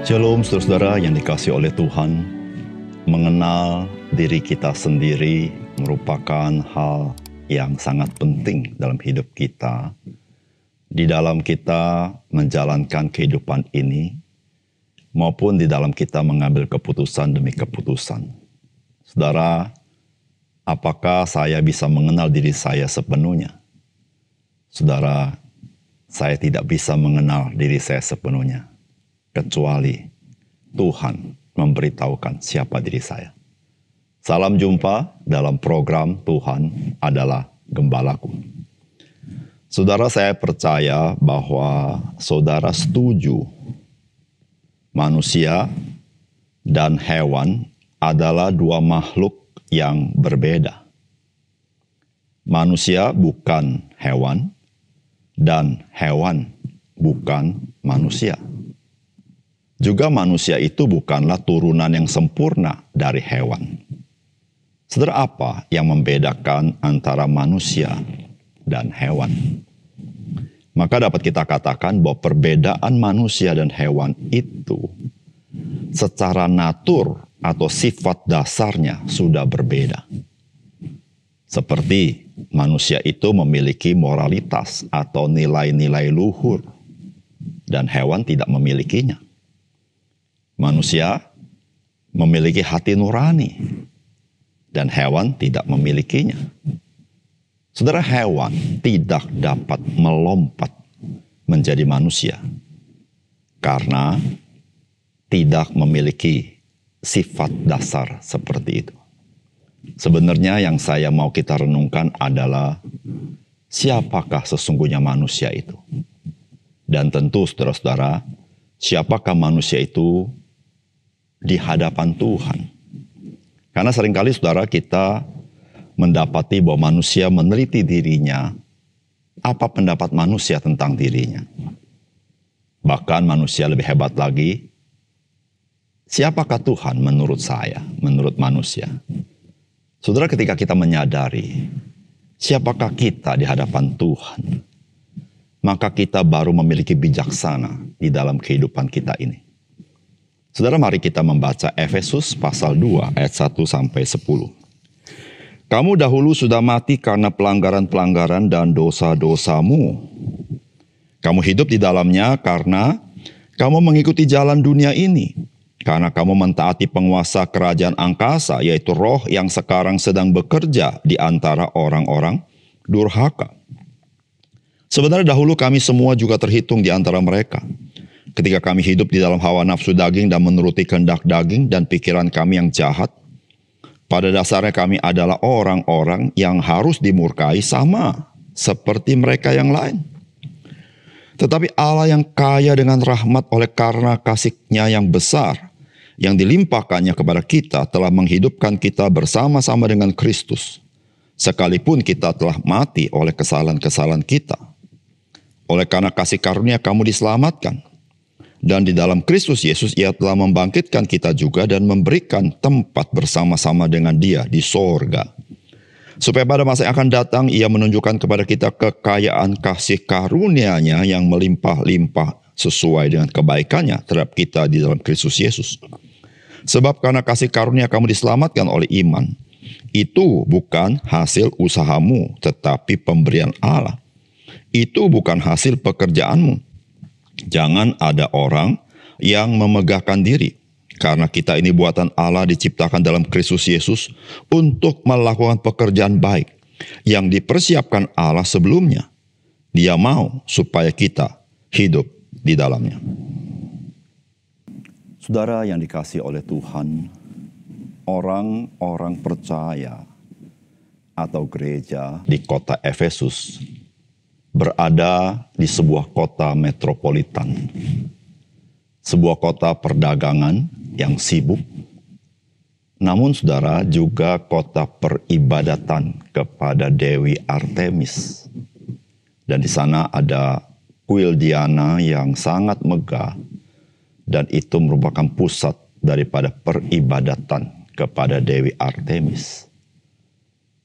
Shalom saudara-saudara yang dikasihi oleh Tuhan. Mengenal diri kita sendiri merupakan hal yang sangat penting dalam hidup kita. Di dalam kita menjalankan kehidupan ini, maupun di dalam kita mengambil keputusan demi keputusan. Saudara, apakah saya bisa mengenal diri saya sepenuhnya? Saudara, saya tidak bisa mengenal diri saya sepenuhnya, kecuali Tuhan memberitahukan siapa diri saya. Salam jumpa dalam program Tuhan adalah Gembalaku. Saudara, saya percaya bahwa saudara setuju manusia dan hewan adalah dua makhluk yang berbeda. Manusia bukan hewan dan hewan bukan manusia. Juga manusia itu bukanlah turunan yang sempurna dari hewan. Saudara, apa yang membedakan antara manusia dan hewan? Maka dapat kita katakan bahwa perbedaan manusia dan hewan itu secara natur atau sifat dasarnya sudah berbeda. Seperti manusia itu memiliki moralitas atau nilai-nilai luhur, dan hewan tidak memilikinya. Manusia memiliki hati nurani, dan hewan tidak memilikinya. Saudara, hewan tidak dapat melompat menjadi manusia karena tidak memiliki sifat dasar seperti itu. Sebenarnya yang saya mau kita renungkan adalah siapakah sesungguhnya manusia itu? Dan tentu saudara-saudara, siapakah manusia itu di hadapan Tuhan? Karena seringkali saudara kita mendapati bahwa manusia meneliti dirinya, apa pendapat manusia tentang dirinya. Bahkan manusia lebih hebat lagi, siapakah Tuhan menurut saya, menurut manusia? Saudara, ketika kita menyadari siapakah kita di hadapan Tuhan, maka kita baru memiliki bijaksana di dalam kehidupan kita ini. Saudara, mari kita membaca Efesus pasal 2 ayat 1-10. Kamu dahulu sudah mati karena pelanggaran-pelanggaran dan dosa-dosamu. Kamu hidup di dalamnya karena kamu mengikuti jalan dunia ini. Karena kamu mentaati penguasa kerajaan angkasa, yaitu roh yang sekarang sedang bekerja di antara orang-orang durhaka. Sebenarnya dahulu kami semua juga terhitung di antara mereka. Ketika kami hidup di dalam hawa nafsu daging dan menuruti kehendak daging dan pikiran kami yang jahat, pada dasarnya kami adalah orang-orang yang harus dimurkai sama seperti mereka yang lain. Tetapi Allah yang kaya dengan rahmat oleh karena kasih-Nya yang besar, yang dilimpahkannya kepada kita, telah menghidupkan kita bersama-sama dengan Kristus. Sekalipun kita telah mati oleh kesalahan-kesalahan kita. Oleh karena kasih karunia kamu diselamatkan. Dan di dalam Kristus Yesus Ia telah membangkitkan kita juga dan memberikan tempat bersama-sama dengan Dia di sorga. Supaya pada masa yang akan datang Ia menunjukkan kepada kita kekayaan kasih karunia-Nya yang melimpah-limpah sesuai dengan kebaikannya terhadap kita di dalam Kristus Yesus. Sebab karena kasih karunia kamu diselamatkan oleh iman. Itu bukan hasil usahamu, tetapi pemberian Allah. Itu bukan hasil pekerjaanmu. Jangan ada orang yang memegahkan diri. Karena kita ini buatan Allah diciptakan dalam Kristus Yesus untuk melakukan pekerjaan baik yang dipersiapkan Allah sebelumnya. Dia mau supaya kita hidup di dalamnya. Saudara yang dikasihi oleh Tuhan, orang-orang percaya atau gereja di kota Efesus berada di sebuah kota metropolitan. Sebuah kota perdagangan yang sibuk, namun saudara juga kota peribadatan kepada Dewi Artemis. Dan di sana ada kuil Diana yang sangat megah, dan itu merupakan pusat daripada peribadatan kepada Dewi Artemis.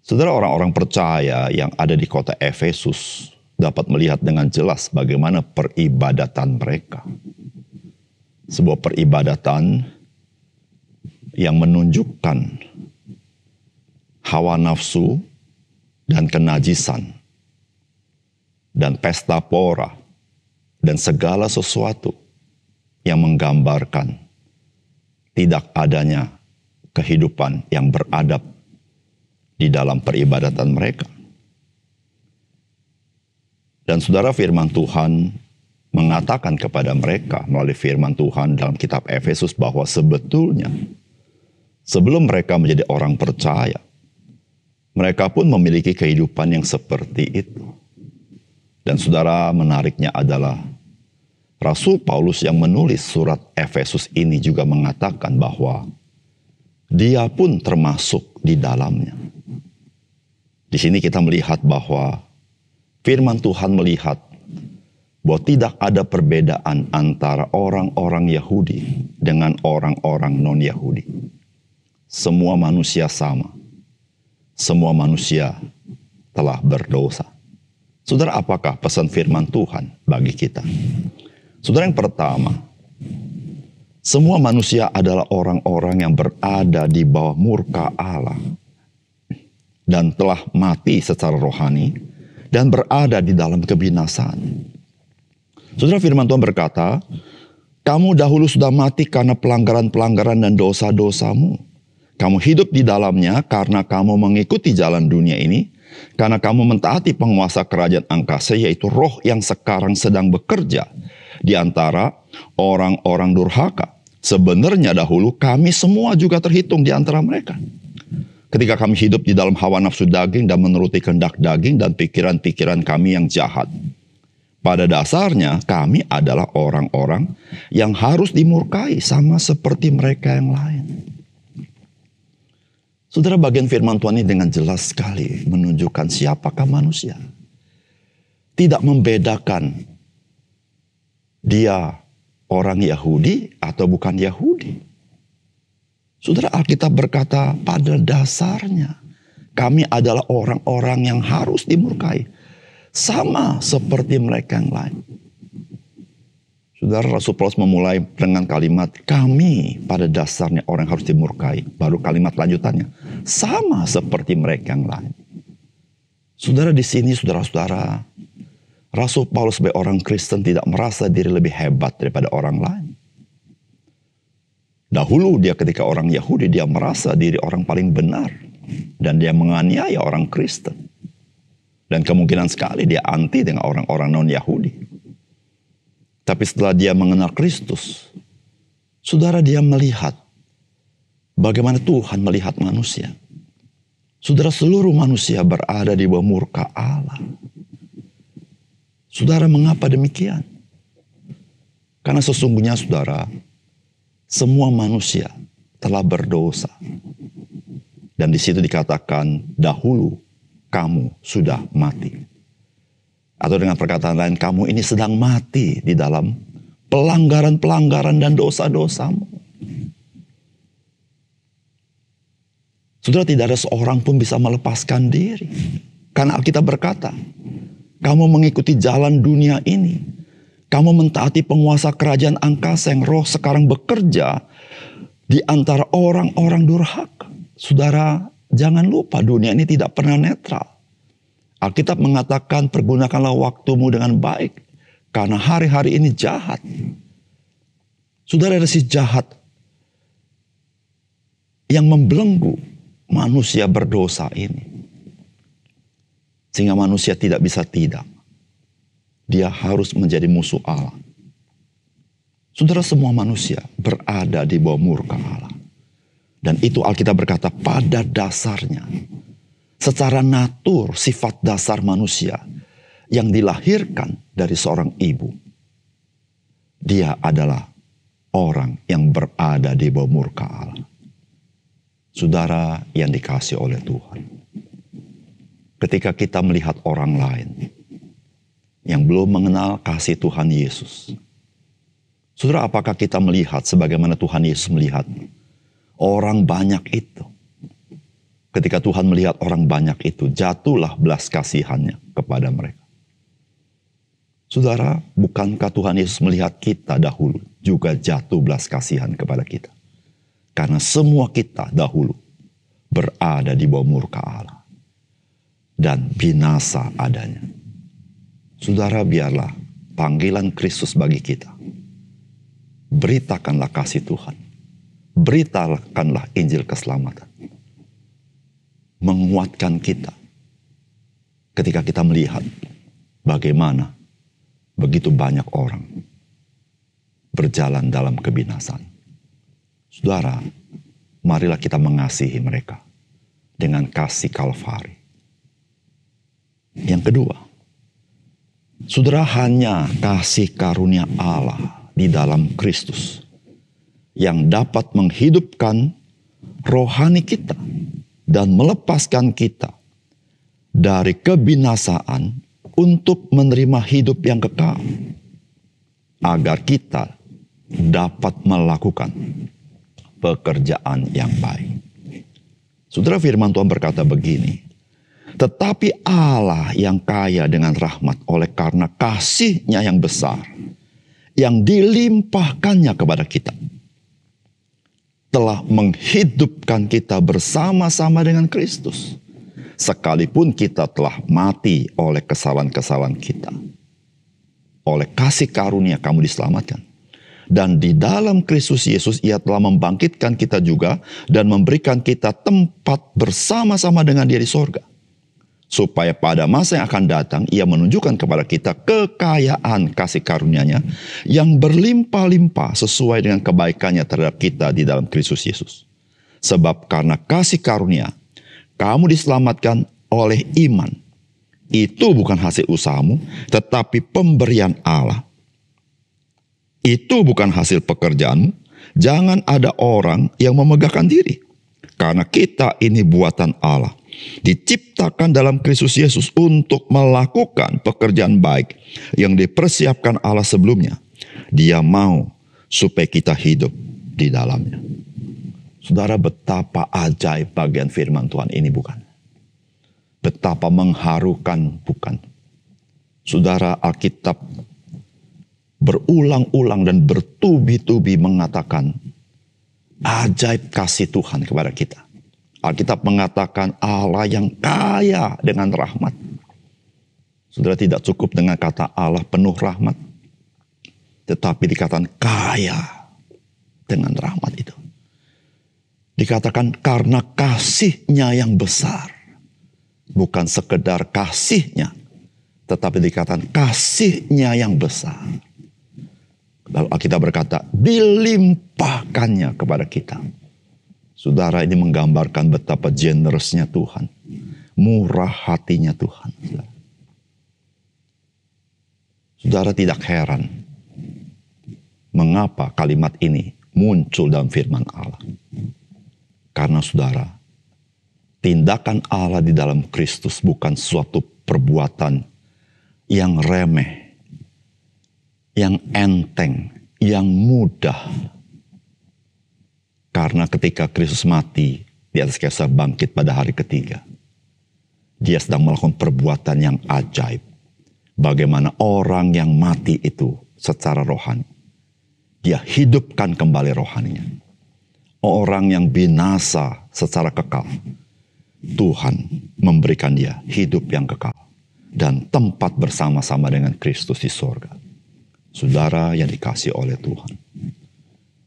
Saudara, orang-orang percaya yang ada di kota Efesus dapat melihat dengan jelas bagaimana peribadatan mereka. sebuah peribadatan yang menunjukkan hawa nafsu dan kenajisan dan pesta pora dan segala sesuatu yang menggambarkan tidak adanya kehidupan yang beradab di dalam peribadatan mereka. Dan saudara, firman Tuhan mengatakan kepada mereka melalui firman Tuhan dalam kitab Efesus bahwa sebetulnya sebelum mereka menjadi orang percaya, mereka pun memiliki kehidupan yang seperti itu. Dan saudara, menariknya adalah Rasul Paulus yang menulis surat Efesus ini juga mengatakan bahwa dia pun termasuk di dalamnya. Di sini kita melihat bahwa firman Tuhan melihat bahwa tidak ada perbedaan antara orang-orang Yahudi dengan orang-orang non-Yahudi. Semua manusia sama. Semua manusia telah berdosa. Saudara, apakah pesan firman Tuhan bagi kita? Saudara, yang pertama, semua manusia adalah orang-orang yang berada di bawah murka Allah dan telah mati secara rohani dan berada di dalam kebinasaan. Saudara, firman Tuhan berkata, kamu dahulu sudah mati karena pelanggaran-pelanggaran dan dosa-dosamu. Kamu hidup di dalamnya karena kamu mengikuti jalan dunia ini, karena kamu mentaati penguasa kerajaan angkasa, yaitu roh yang sekarang sedang bekerja di antara orang-orang durhaka. Sebenarnya dahulu kami semua juga terhitung di antara mereka. Ketika kami hidup di dalam hawa nafsu daging dan menuruti kehendak daging dan pikiran-pikiran kami yang jahat. Pada dasarnya kami adalah orang-orang yang harus dimurkai sama seperti mereka yang lain. Saudara, bagian firman Tuhan ini dengan jelas sekali menunjukkan siapakah manusia. Tidak membedakan dia orang Yahudi atau bukan Yahudi. Saudara, Alkitab berkata pada dasarnya kami adalah orang-orang yang harus dimurkai. Sama seperti mereka yang lain. Saudara, Rasul Paulus memulai dengan kalimat kami pada dasarnya orang yang harus dimurkai. Baru kalimat lanjutannya, sama seperti mereka yang lain. Saudara, di sini saudara-saudara, Rasul Paulus sebagai orang Kristen tidak merasa diri lebih hebat daripada orang lain. Dahulu dia ketika orang Yahudi, dia merasa diri orang paling benar. Dan dia menganiaya orang Kristen. Dan kemungkinan sekali dia anti dengan orang-orang non-Yahudi. Tapi setelah dia mengenal Kristus, saudara, dia melihat bagaimana Tuhan melihat manusia. Saudara, seluruh manusia berada di bawah murka Allah. Saudara, mengapa demikian? Karena sesungguhnya saudara, semua manusia telah berdosa. Dan di situ dikatakan dahulu kamu sudah mati. Atau dengan perkataan lain, kamu ini sedang mati di dalam pelanggaran-pelanggaran dan dosa-dosamu. Saudara, tidak ada seorang pun bisa melepaskan diri. Karena Alkitab berkata, kamu mengikuti jalan dunia ini. Kamu mentaati penguasa kerajaan angkasa yang roh sekarang bekerja di antara orang-orang durhaka. Saudara, jangan lupa dunia ini tidak pernah netral. Alkitab mengatakan pergunakanlah waktumu dengan baik. Karena hari-hari ini jahat. Saudara, ada si jahat yang membelenggu manusia berdosa ini. Sehingga manusia tidak bisa tidak. Dia harus menjadi musuh Allah. Saudara, semua manusia berada di bawah murka Allah. Dan itu Alkitab berkata pada dasarnya. Secara natur sifat dasar manusia yang dilahirkan dari seorang ibu. Dia adalah orang yang berada di bawah murka Allah. Saudara yang dikasihi oleh Tuhan. Ketika kita melihat orang lain yang belum mengenal kasih Tuhan Yesus. Saudara, apakah kita melihat sebagaimana Tuhan Yesus melihat orang banyak itu? Ketika Tuhan melihat orang banyak itu, jatuhlah belas kasihannya kepada mereka. Saudara, bukankah Tuhan Yesus melihat kita dahulu juga jatuh belas kasihan kepada kita. Karena semua kita dahulu berada di bawah murka Allah. Dan binasa adanya. Saudara, biarlah panggilan Kristus bagi kita. Beritakanlah kasih Tuhan. Beritakanlah Injil keselamatan. Menguatkan kita. Ketika kita melihat bagaimana begitu banyak orang berjalan dalam kebinasaan. Saudara, marilah kita mengasihi mereka dengan kasih Kalvari. Yang kedua, saudara, hanya kasih karunia Allah di dalam Kristus yang dapat menghidupkan rohani kita dan melepaskan kita dari kebinasaan untuk menerima hidup yang kekal, agar kita dapat melakukan pekerjaan yang baik. Saudara, firman Tuhan berkata begini, tetapi Allah yang kaya dengan rahmat oleh karena kasih-Nya yang besar, yang dilimpahkannya kepada kita, telah menghidupkan kita bersama-sama dengan Kristus. Sekalipun kita telah mati oleh kesalahan-kesalahan kita. Oleh kasih karunia kamu diselamatkan. Dan di dalam Kristus Yesus Ia telah membangkitkan kita juga dan memberikan kita tempat bersama-sama dengan Dia di sorga. Supaya pada masa yang akan datang Ia menunjukkan kepada kita kekayaan kasih karunia-Nya yang berlimpah-limpah sesuai dengan kebaikan-Nya terhadap kita di dalam Kristus Yesus. Sebab karena kasih karunia kamu diselamatkan oleh iman. Itu bukan hasil usahamu, tetapi pemberian Allah. Itu bukan hasil pekerjaanmu. Jangan ada orang yang memegahkan diri. Karena kita ini buatan Allah. Diciptakan dalam Kristus Yesus untuk melakukan pekerjaan baik yang dipersiapkan Allah sebelumnya. Dia mau supaya kita hidup di dalamnya. Saudara, betapa ajaib bagian firman Tuhan ini bukan? Betapa mengharukan bukan? Saudara, Alkitab berulang-ulang dan bertubi-tubi mengatakan ajaib kasih Tuhan kepada kita. Alkitab mengatakan Allah yang kaya dengan rahmat. Saudara, tidak cukup dengan kata Allah penuh rahmat, tetapi dikatakan kaya dengan rahmat itu. Dikatakan karena kasih-Nya yang besar. Bukan sekedar kasih-Nya, tetapi dikatakan kasih-Nya yang besar. Lalu Alkitab berkata, dilimpahkannya kepada kita. Saudara, ini menggambarkan betapa generousnya Tuhan. Murah hatinya Tuhan. Saudara, tidak heran mengapa kalimat ini muncul dalam firman Allah. Karena saudara, tindakan Allah di dalam Kristus bukan suatu perbuatan yang remeh, yang enteng, yang mudah. Karena ketika Kristus mati di atas kayu salib bangkit pada hari ketiga, Dia sedang melakukan perbuatan yang ajaib. Bagaimana orang yang mati itu secara rohani, Dia hidupkan kembali rohaninya. Orang yang binasa secara kekal, Tuhan memberikan dia hidup yang kekal dan tempat bersama-sama dengan Kristus di sorga. Saudara yang dikasihi oleh Tuhan,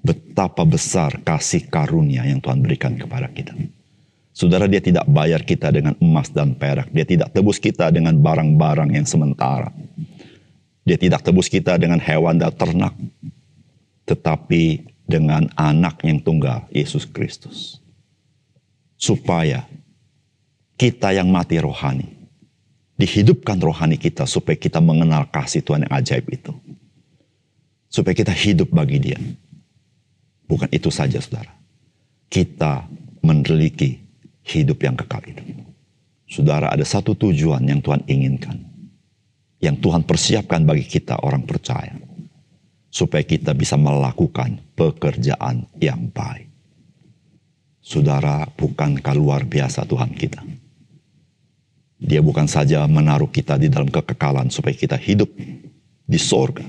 betapa besar kasih karunia yang Tuhan berikan kepada kita. Saudara, Dia tidak bayar kita dengan emas dan perak. Dia tidak tebus kita dengan barang-barang yang sementara. Dia tidak tebus kita dengan hewan dan ternak, tetapi dengan anak yang tunggal, Yesus Kristus. Supaya kita yang mati rohani, dihidupkan rohani kita supaya kita mengenal kasih Tuhan yang ajaib itu. Supaya kita hidup bagi Dia. Bukan itu saja, saudara. Kita memiliki hidup yang kekal itu. Saudara, ada satu tujuan yang Tuhan inginkan. Yang Tuhan persiapkan bagi kita orang percaya. Supaya kita bisa melakukan pekerjaan yang baik. Saudara, bukankah luar biasa Tuhan kita? Dia bukan saja menaruh kita di dalam kekekalan supaya kita hidup di sorga.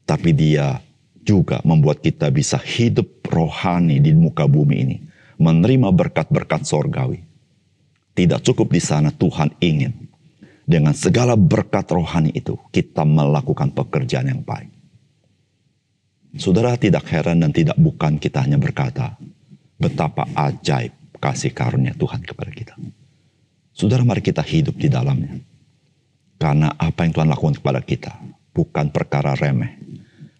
Tapi Dia juga membuat kita bisa hidup rohani di muka bumi ini, menerima berkat-berkat sorgawi. Tidak cukup di sana, Tuhan ingin dengan segala berkat rohani itu kita melakukan pekerjaan yang baik. Saudara, tidak heran dan tidak bukan kita hanya berkata betapa ajaib kasih karunia Tuhan kepada kita. Saudara, mari kita hidup di dalamnya. Karena apa yang Tuhan lakukan kepada kita bukan perkara remeh,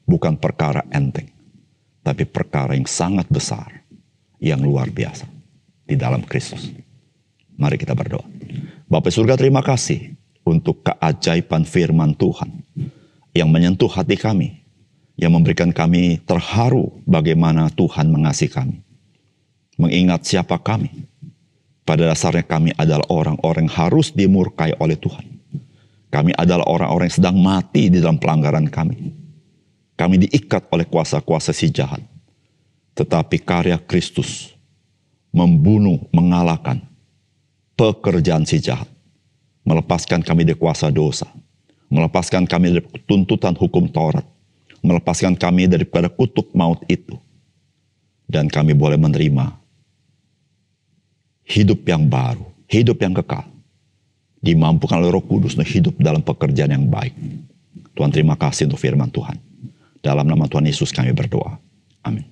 bukan perkara enteng, tapi perkara yang sangat besar, yang luar biasa di dalam Kristus. Mari kita berdoa. Bapa surga, terima kasih untuk keajaiban firman Tuhan yang menyentuh hati kami, yang memberikan kami terharu bagaimana Tuhan mengasihi kami. Mengingat siapa kami. Pada dasarnya kami adalah orang-orang yang harus dimurkai oleh Tuhan. Kami adalah orang-orang yang sedang mati di dalam pelanggaran kami. Kami diikat oleh kuasa-kuasa si jahat. Tetapi karya Kristus membunuh, mengalahkan pekerjaan si jahat. Melepaskan kami dari kuasa dosa. Melepaskan kami dari tuntutan hukum Taurat. Melepaskan kami daripada kutuk maut itu. Dan kami boleh menerima hidup yang baru, hidup yang kekal. Dimampukan oleh Roh Kudus untuk hidup dalam pekerjaan yang baik. Tuhan, terima kasih untuk firman Tuhan. Dalam nama Tuhan Yesus kami berdoa. Amin.